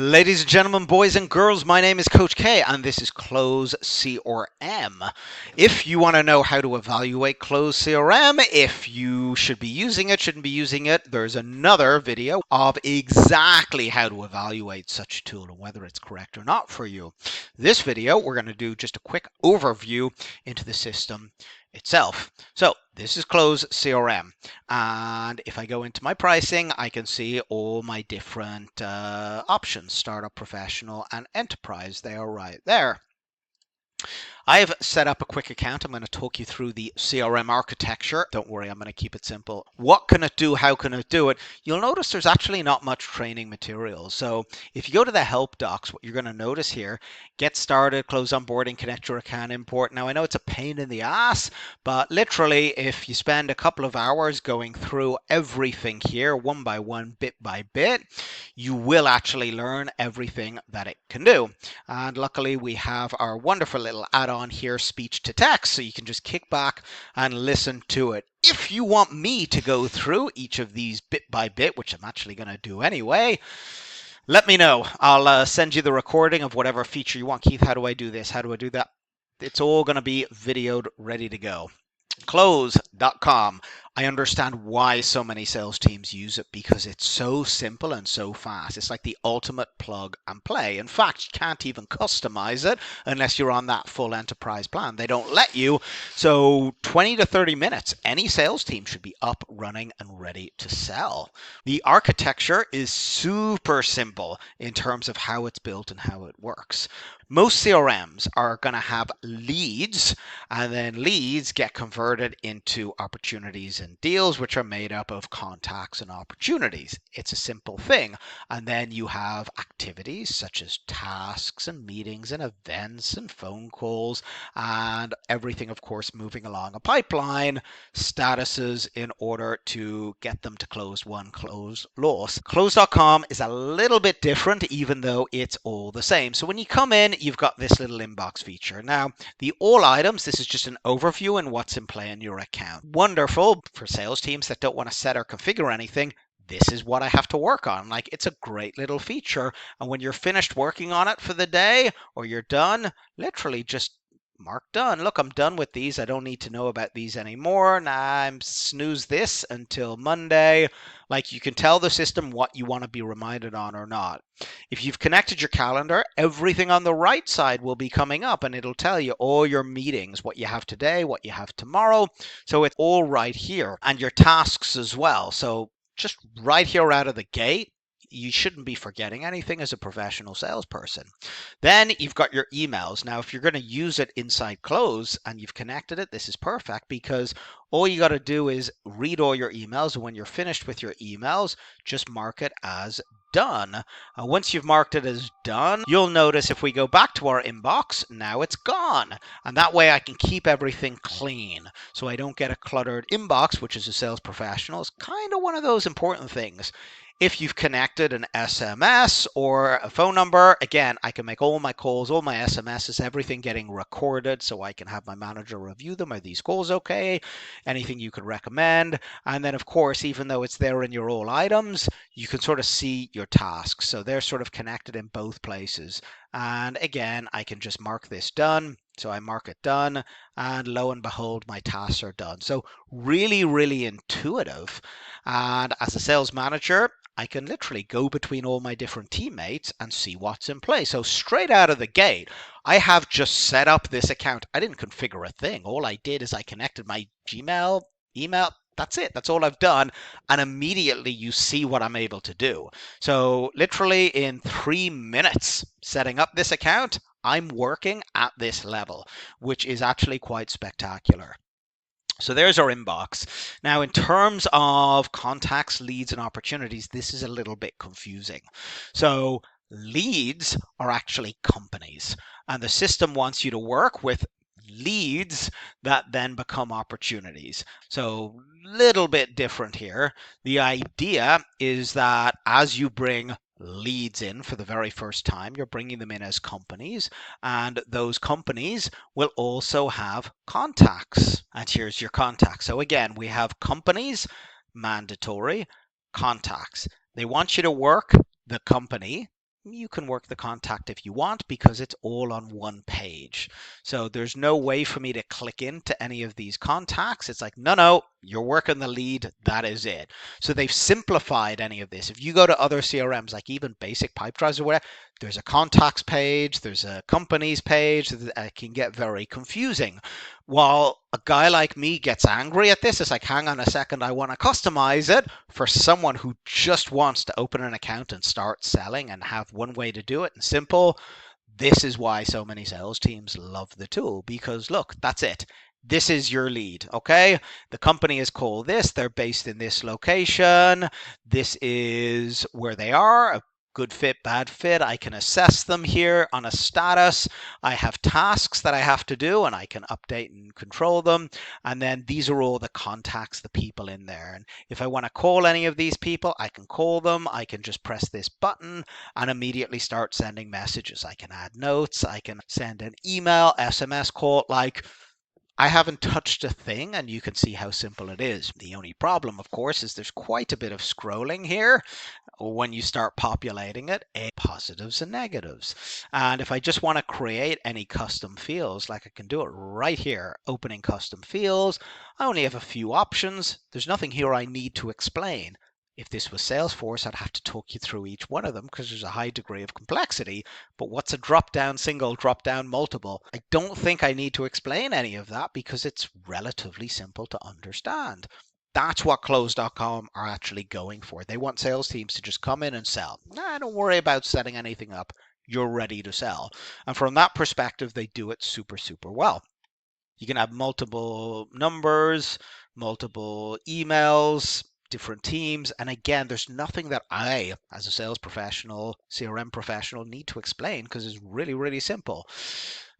Ladies and gentlemen, boys and girls, my name is Coach K and this is Close CRM. If you want to know how to evaluate Close CRM, if you should be using it, shouldn't be using it, there's another video of exactly how to evaluate such a tool and whether it's correct or not for you. This video, we're going to do just a quick overview into the system itself. So this is Close CRM, and if I go into my pricing, I can see all my different options: startup, professional, and enterprise. They are right there. I have set up a quick account. I'm going to talk you through the CRM architecture. Don't worry, I'm going to keep it simple. What can it do? How can it do it? You'll notice there's actually not much training material. So if you go to the help docs, what you're going to notice here: get started, close onboarding, connect your account, import. Now I know it's a pain in the ass, but literally if you spend a couple of hours going through everything here one by one, bit by bit, you will actually learn everything that it can do. And luckily we have our wonderful little add-on here, speech to text, so you can just kick back and listen to it. If you want me to go through each of these bit by bit, which I'm actually going to do anyway, let me know. I'll send you the recording of whatever feature you want. Keith, how do I do this? How do I do that? It's all going to be videoed, ready to go. Close.com. I understand why so many sales teams use it, because it's so simple and so fast. It's like the ultimate plug and play. In fact, you can't even customize it unless you're on that full enterprise plan. They don't let you. So 20 to 30 minutes, any sales team should be up, running, and ready to sell. The architecture is super simple in terms of how it's built and how it works. Most CRMs are going to have leads, and then leads get converted into opportunities and deals, which are made up of contacts and opportunities. It's a simple thing. And then you have activities such as tasks and meetings and events and phone calls and everything, of course, moving along a pipeline, statuses in order to get them to close one, close loss. Close.com is a little bit different, even though it's all the same. So when you come in, you've got this little inbox feature. Now, the all items, this is just an overview and what's in play in your account. Wonderful for sales teams that don't want to set or configure anything. This is what I have to work on. Like, it's a great little feature. And when you're finished working on it for the day or you're done, literally just mark done. Look, I'm done with these. I don't need to know about these anymore. Now I'm snooze this until Monday. Like, you can tell the system what you want to be reminded on or not. If you've connected your calendar, everything on the right side will be coming up and it'll tell you all your meetings, what you have today, what you have tomorrow. So it's all right here, and your tasks as well. So just right here out of the gate, you shouldn't be forgetting anything as a professional salesperson. Then you've got your emails. Now, if you're going to use it inside Close and you've connected it, this is perfect, because all you got to do is read all your emails. And when you're finished with your emails, just mark it as done. Once you've marked it as done, you'll notice if we go back to our inbox, now it's gone. And that way I can keep everything clean so I don't get a cluttered inbox, which as a sales professional is kind of one of those important things. If you've connected an SMS or a phone number, again, I can make all my calls, all my SMSs, everything getting recorded so I can have my manager review them. Are these calls okay? Anything you could recommend? And then, of course, even though it's there in your all items, you can sort of see your tasks. So they're sort of connected in both places. And again, I can just mark this done. So I mark it done, and lo and behold, my tasks are done. So really, really intuitive. And as a sales manager, I can literally go between all my different teammates and see what's in place. So straight out of the gate, I have just set up this account. I didn't configure a thing. All I did is I connected my Gmail, email. That's it. That's all I've done. And immediately you see what I'm able to do. So literally in 3 minutes setting up this account, I'm working at this level, which is actually quite spectacular. So there's our inbox. Now, in terms of contacts, leads, and opportunities, this is a little bit confusing. So leads are actually companies, and the system wants you to work with leads that then become opportunities. So little bit different here. The idea is that as you bring leads in for the very first time, you're bringing them in as companies, and those companies will also have contacts. And here's your contacts. So again, we have companies, mandatory, contacts. They want you to work the company you can work the contact if you want because it's all on one page. So there's no way for me to click into any of these contacts. It's like, no, you're working the lead. That is it. So they've simplified any of this. If you go to other CRMs, like even basic Pipedrives or whatever, there's a contacts page, there's a companies page. It can get very confusing. While a guy like me gets angry at this, it's like, hang on a second, I want to customize it for someone who just wants to open an account and start selling and have one way to do it and simple. This is why so many sales teams love the tool, because look, that's it. This is your lead, okay? The company is called this. They're based in this location. This is where they are. A good fit, bad fit. I can assess them here on a status. I have tasks that I have to do and I can update and control them. And then these are all the contacts, the people in there. And if I want to call any of these people, I can call them. I can just press this button and immediately start sending messages. I can add notes. I can send an email, SMS call. Like, I haven't touched a thing, and you can see how simple it is. The only problem, of course, is there's quite a bit of scrolling here when you start populating it, positives and negatives. And if I just want to create any custom fields, like I can do it right here, opening custom fields. I only have a few options. There's nothing here I need to explain. If this was Salesforce, I'd have to talk you through each one of them because there's a high degree of complexity. But what's a drop-down single, drop-down multiple? I don't think I need to explain any of that because it's relatively simple to understand. That's what Close.com are actually going for. They want sales teams to just come in and sell. Don't worry about setting anything up. You're ready to sell. And from that perspective, they do it super, super well. You can have multiple numbers, multiple emails, different teams. And again, there's nothing that I, as a sales professional, CRM professional, need to explain because it's really, really simple.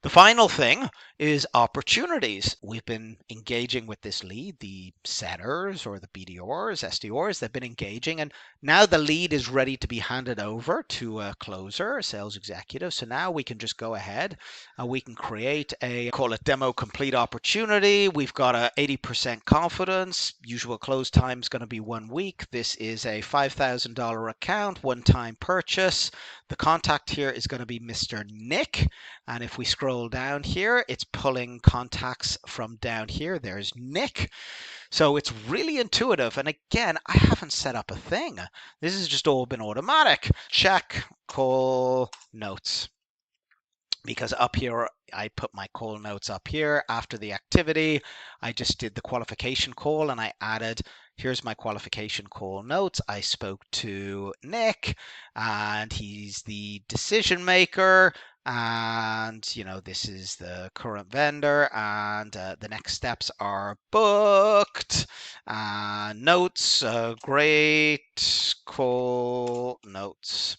The final thing is opportunities. We've been engaging with this lead, the setters or the BDRs, SDRs, they've been engaging, and now the lead is ready to be handed over to a closer, a sales executive. So now we can just go ahead and we can create call it demo complete opportunity. We've got a 80% confidence. Usual close time is going to be 1 week. This is a $5,000 account, one-time purchase. The contact here is going to be Mr. Nick. And if we scroll down here, it's pulling contacts from down here. There's Nick. So it's really intuitive. And again, I haven't set up a thing. This has just all been automatic. Check, call, notes. Because up here, I put my call notes up here. After the activity, I just did the qualification call and I added, here's my qualification call notes. I spoke to Nick and he's the decision maker. And, this is the current vendor and the next steps are booked. Notes, great, call, notes.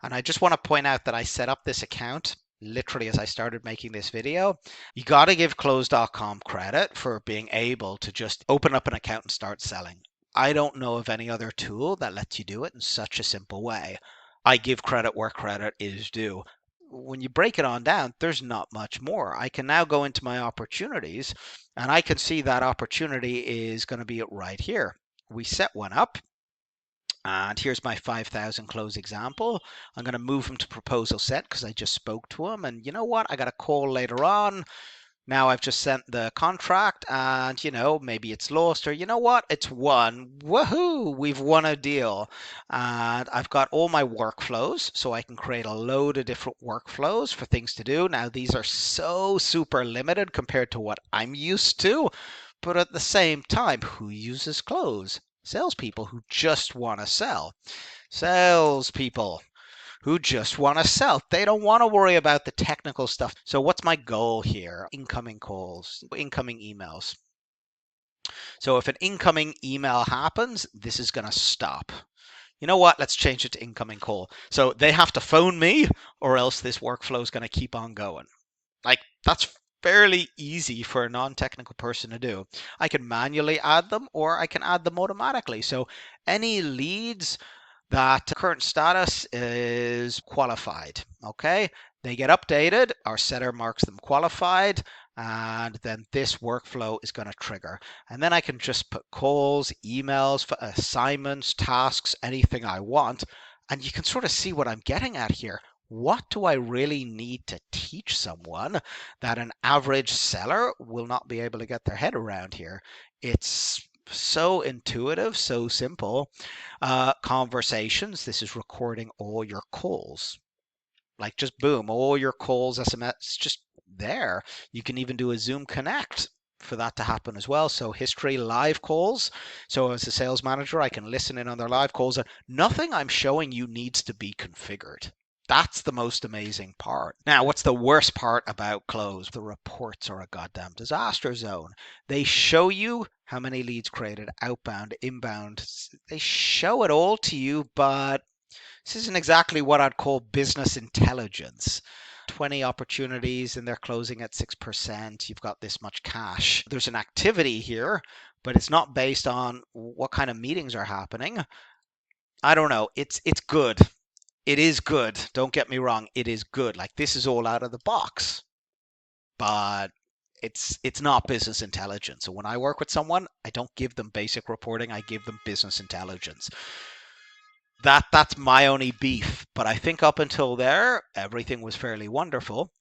And I just want to point out that I set up this account literally as I started making this video. You got to give Close.com credit for being able to just open up an account and start selling. I don't know of any other tool that lets you do it in such a simple way. I give credit where credit is due. When you break it on down, there's not much more. I can now go into my opportunities and I can see that opportunity is going to be right here. We set one up. And here's my 5,000 close example. I'm going to move him to proposal set because I just spoke to him. And you know what? I got a call later on. Now I've just sent the contract and, maybe it's lost or you know what? It's won. Woohoo! We've won a deal. And I've got all my workflows so I can create a load of different workflows for things to do. Now these are so super limited compared to what I'm used to. But at the same time, who uses close? Salespeople who just want to sell. Salespeople who just want to sell. They don't want to worry about the technical stuff. So what's my goal here? Incoming calls, incoming emails. So if an incoming email happens, this is going to stop. You know what? Let's change it to incoming call. So they have to phone me or else this workflow is going to keep on going. Like that's fairly easy for a non-technical person to do. I can manually add them or I can add them automatically. So any leads that current status is qualified, okay? They get updated, our setter marks them qualified, and then this workflow is going to trigger. And then I can just put calls, emails, assignments, tasks, anything I want. And you can sort of see what I'm getting at here. What do I really need to teach someone that an average seller will not be able to get their head around here? It's so intuitive, so simple. Conversations, this is recording all your calls. Like just boom, all your calls, SMS, just there. You can even do a Zoom Connect for that to happen as well. So history live calls. So as a sales manager, I can listen in on their live calls and nothing I'm showing you needs to be configured. That's the most amazing part. Now, what's the worst part about Close? The reports are a goddamn disaster zone. They show you how many leads created, outbound, inbound. They show it all to you, but this isn't exactly what I'd call business intelligence. 20 opportunities and they're closing at 6%. You've got this much cash. There's an activity here, but it's not based on what kind of meetings are happening. I don't know. It's good. It is good. Don't get me wrong. It is good. Like this is all out of the box, but it's not business intelligence. So when I work with someone, I don't give them basic reporting. I give them business intelligence. That's my only beef. But I think up until there, everything was fairly wonderful.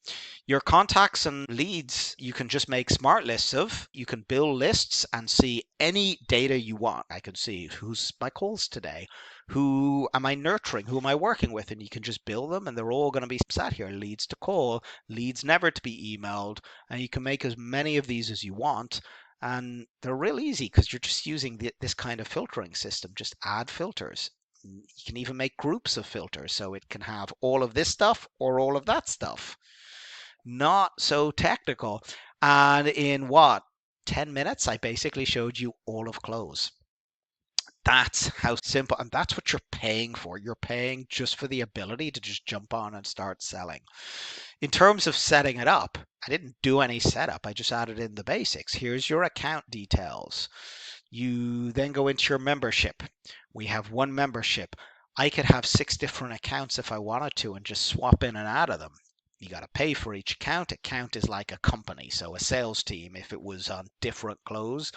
Your contacts and leads, you can just make smart lists of. You can build lists and see any data you want. I can see who's my calls today, who am I nurturing, who am I working with, and you can just build them and they're all going to be sat here. Leads to call, leads never to be emailed, and you can make as many of these as you want. And they're real easy because you're just using this kind of filtering system. Just add filters. You can even make groups of filters so it can have all of this stuff or all of that stuff. Not so technical. And in what, 10 minutes, I basically showed you all of Close. That's how simple, and that's what you're paying for. You're paying just for the ability to just jump on and start selling. In terms of setting it up, I didn't do any setup. I just added in the basics. Here's your account details. You then go into your membership. We have one membership. I could have 6 different accounts if I wanted to and just swap in and out of them. You got to pay for each account. Account is like a company, so a sales team if it was on different Close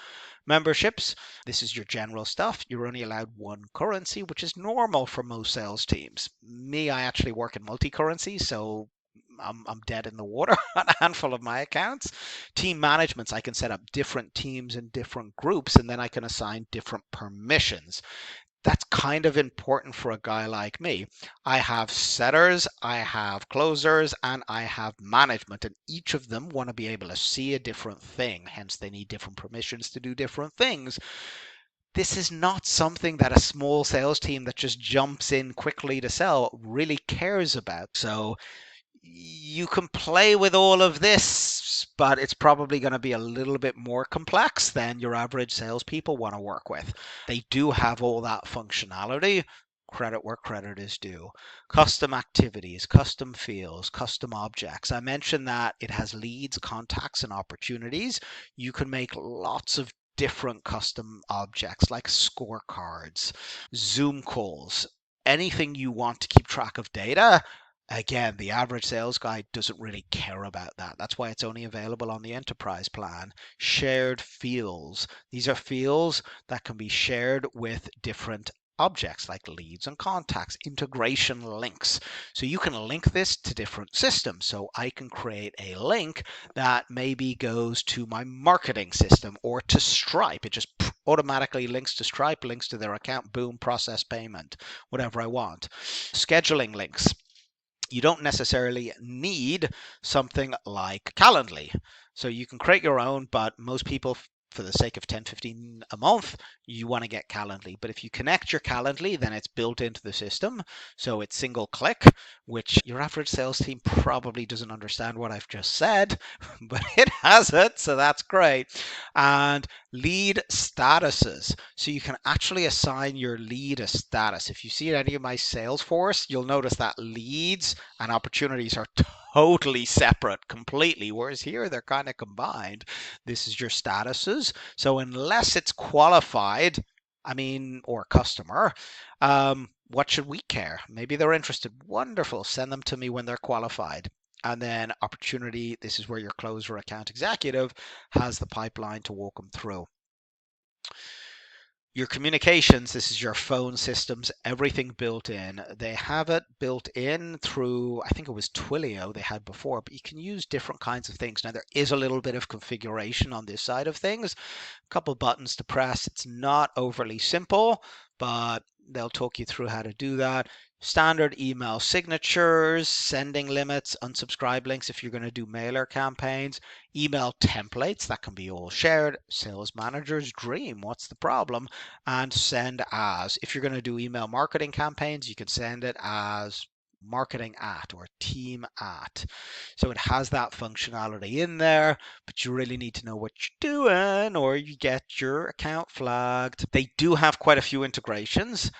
memberships. This is your general stuff. You're only allowed one currency, which is normal for most sales teams. Me, I actually work in multi-currency, so I'm dead in the water on a handful of my accounts. Team managements, I can set up different teams and different groups, and then I can assign different permissions. That's kind of important for a guy like me. I have setters, I have closers, and I have management, and each of them want to be able to see a different thing. Hence, they need different permissions to do different things. This is not something that a small sales team that just jumps in quickly to sell really cares about. So you can play with all of this, but it's probably going to be a little bit more complex than your average salespeople want to work with. They do have all that functionality. Credit where credit is due. Custom activities, custom fields, custom objects. I mentioned that it has leads, contacts, and opportunities. You can make lots of different custom objects like scorecards, Zoom calls, anything you want to keep track of data. Again, the average sales guy doesn't really care about that. That's why it's only available on the enterprise plan. Shared fields. These are fields that can be shared with different objects like leads and contacts, integration links. So you can link this to different systems. So I can create a link that maybe goes to my marketing system or to Stripe. It just automatically links to Stripe, links to their account, boom, process payment, whatever I want. Scheduling links. You don't necessarily need something like Calendly. So you can create your own, but most people, for the sake of 10, 15 a month, you want to get Calendly. But if you connect your Calendly, then it's built into the system. So it's single click, which your average sales team probably doesn't understand what I've just said, but it has it. So that's great. And lead statuses. So you can actually assign your lead a status. If you see any of my Salesforce, you'll notice that leads and opportunities are totally separate completely, whereas here they're kind of combined. This is your statuses. So unless it's qualified, or customer, what should we care? Maybe they're interested. Wonderful. Send them to me when they're qualified. And then opportunity, this is where your closer account executive has the pipeline to walk them through. Your communications, this is your phone systems, everything built in. They have it built in through, I think it was Twilio they had before, but you can use different kinds of things. Now, there is a little bit of configuration on this side of things, a couple buttons to press. It's not overly simple, but they'll talk you through how to do that. Standard email signatures, sending limits, unsubscribe links if you're going to do mailer campaigns, email templates that can be all shared, sales manager's dream, what's the problem? And send as. If you're going to do email marketing campaigns, you can send it as marketing at or team at. So it has that functionality in there, but you really need to know what you're doing or you get your account flagged. They do have quite a few integrations,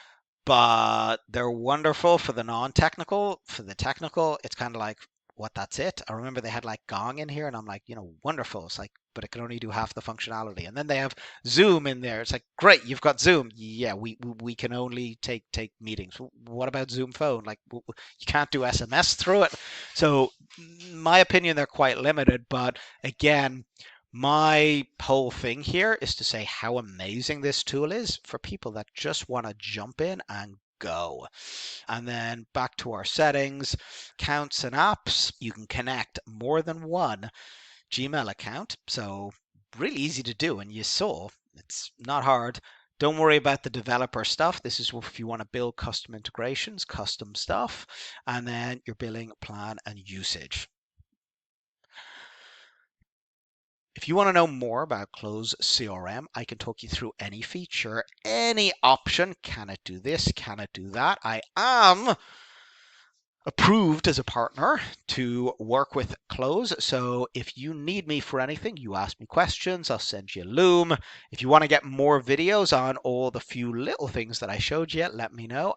but they're wonderful for the non-technical. For the technical, it's kind of like, what, that's it? I remember they had like Gong in here, and I'm like, wonderful. It's like, but it can only do half the functionality. And then they have Zoom in there. It's like, great, you've got Zoom. Yeah, we can only take meetings. What about Zoom phone? Like, you can't do SMS through it. So, my opinion, they're quite limited. But again, my whole thing here is to say how amazing this tool is for people that just want to jump in and go. And then back to our settings, accounts and apps. You can connect more than one Gmail account. So really easy to do. And you saw it's not hard. Don't worry about the developer stuff. This is if you want to build custom integrations, custom stuff, and then your billing plan and usage. If you want to know more about Close CRM, I can talk you through any feature, any option. Can it do this? Can it do that? I am approved as a partner to work with Close. So if you need me for anything, you ask me questions, I'll send you a Loom. If you want to get more videos on all the few little things that I showed you, let me know.